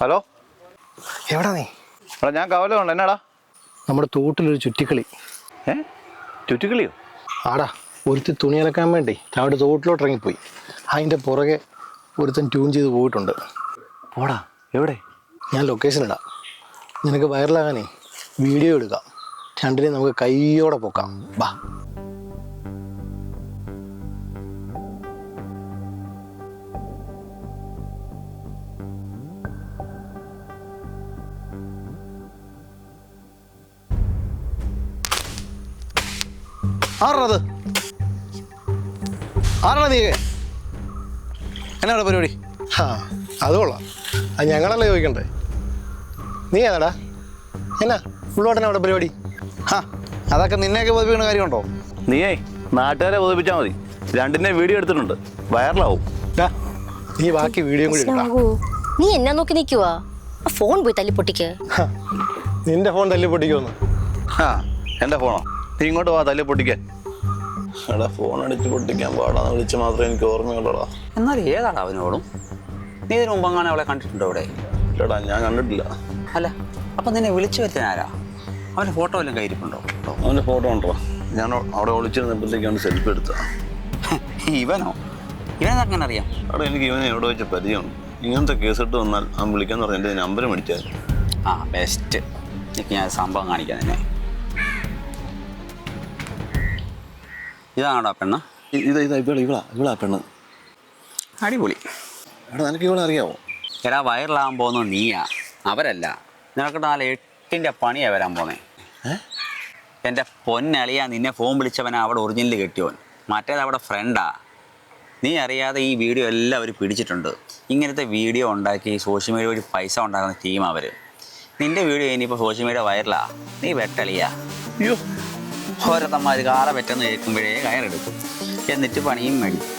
Hello, എവിടാ നീ? എടാ ഞാൻ കവലുണ്ട്. എന്നാടാ? നമ്മുടെ തോട്ടിലൊരു ചുറ്റിക്കളി. ചുറ്റിക്കളിയോ? ആടാ, ഒരുത്തി തുണി അലക്കാൻ വേണ്ടി അവിടെ തോട്ടിലോട്ട് ഇറങ്ങിപ്പോയി. അതിൻ്റെ പുറകെ ഒരുത്തൻ ട്യൂൺ ചെയ്ത് പോയിട്ടുണ്ട്. പോടാ, എവിടെ? ഞാൻ ലൊക്കേഷൻ ഇടാം. നിനക്ക് വൈറലാകാനേ വീഡിയോ എടുക്കാം. രണ്ടിനെയും നമുക്ക് കൈയോടെ പൊക്കാം. വാ. ആരാണത്? ആരാണ് നീ? എന്നാടാ പരിപാടി? അത് കൊള്ളാം. അത് ഞങ്ങളല്ലേ ചോദിക്കണ്ടേ. നീ ഏതാടാ? എന്നാ ഉള്ളോട്ടനെ അവിടെ പരിപാടി? അതൊക്കെ നിന്നെയൊക്കെ ബോധിപ്പിക്കുന്ന കാര്യമുണ്ടോ? നീയേ നാട്ടുകാരെ ബോധിപ്പിച്ചാൽ മതി. രണ്ടിനെ വീഡിയോ എടുത്തിട്ടുണ്ട്, വൈറലാവും. നീ ബാക്കി വീഡിയോ കൂടി എടുക്കാം. നീ എന്നാ നോക്കി നിൽക്കുവാ? ഫോൺ പോയി തല്ലി പൊട്ടിക്ക്. നിന്റെ ഫോൺ തല്ലി പൊട്ടിക്കുമെന്ന്? എൻ്റെ ഫോണോ? നീ ഇങ്ങോട്ട് വാ, തല്ലി പൊട്ടിക്കാൻ. എടാ, ഫോൺ അടിച്ച് പൊട്ടിക്കാൻ പാടാന്ന് വിളിച്ച് മാത്രമേ എനിക്ക് ഓർമ്മയുള്ളൂടാ. എന്നാൽ ഏതാണ് അവനോടും? നീ ഇതിനു മുമ്പ് അങ്ങനെ അവളെ കണ്ടിട്ടുണ്ടോ ഇവിടെ? ഇല്ലടാ, ഞാൻ കണ്ടിട്ടില്ല. അല്ല, അപ്പം നിന്നെ വിളിച്ചു വരുത്താൻ ആരാ? അവൻ്റെ ഫോട്ടോ വല്ലതും കയ്യിരിപ്പുണ്ടോ? അവൻ്റെ ഫോട്ടോ ഉണ്ടോ? ഞാൻ അവിടെ ഒളിച്ചിരുന്നപ്പോഴത്തേക്കാണ് സെൽഫി എടുത്തത്. ഇവനോ? ഇവനെങ്ങനെ അറിയാം? അവിടെ എനിക്ക് ഇവനെ എവിടെ വെച്ച പരിചയമുണ്ട്. ഇങ്ങനത്തെ കേസിട്ട് വന്നാൽ അവൻ വിളിക്കാന്ന് പറഞ്ഞാൽ എൻ്റെ നമ്പർ മേടിച്ചാൽ. ബെസ്റ്റ്. എനിക്ക് ഞാൻ സംഭവം കാണിക്കാം നിന്നെ. ഇതാണോടാ പെണ്ണ്? ഇവളാ പെണ്ണ്. അടിപൊളി. എടാ, നിനക്ക് ഇവളെ അറിയാവോ? എടാ, വൈറലാകാൻ പോകുന്നത് നീയാ, അവരല്ല. നിനക്ക് 4-8 പണിയാണ് വരാൻ പോന്നേ. എൻ്റെ പൊന്നളിയാ, നിന്നെ ഫോൺ വിളിച്ചവനാ അവിടെ ഒറിജിനൽ കെട്ടിയോൻ. മറ്റേത് അവിടെ ഫ്രണ്ടാ. നീ അറിയാതെ ഈ വീഡിയോ എല്ലാം അവർ പിടിച്ചിട്ടുണ്ട്. ഇങ്ങനത്തെ വീഡിയോ ഉണ്ടാക്കി സോഷ്യൽ മീഡിയ വഴി പൈസ ഉണ്ടാക്കുന്ന ടീം അവർ. നിൻ്റെ വീഡിയോ ഇനിയിപ്പോൾ സോഷ്യൽ മീഡിയ വൈറലാ. നീ വെട്ടളിയാ. അയ്യോ, ഓരോരുത്തന്മാർ കാള പറ്റെന്ന് കേൾക്കുമ്പോഴേ കയറെടുക്കും, എന്നിട്ട് പണിയും മേടിക്കും.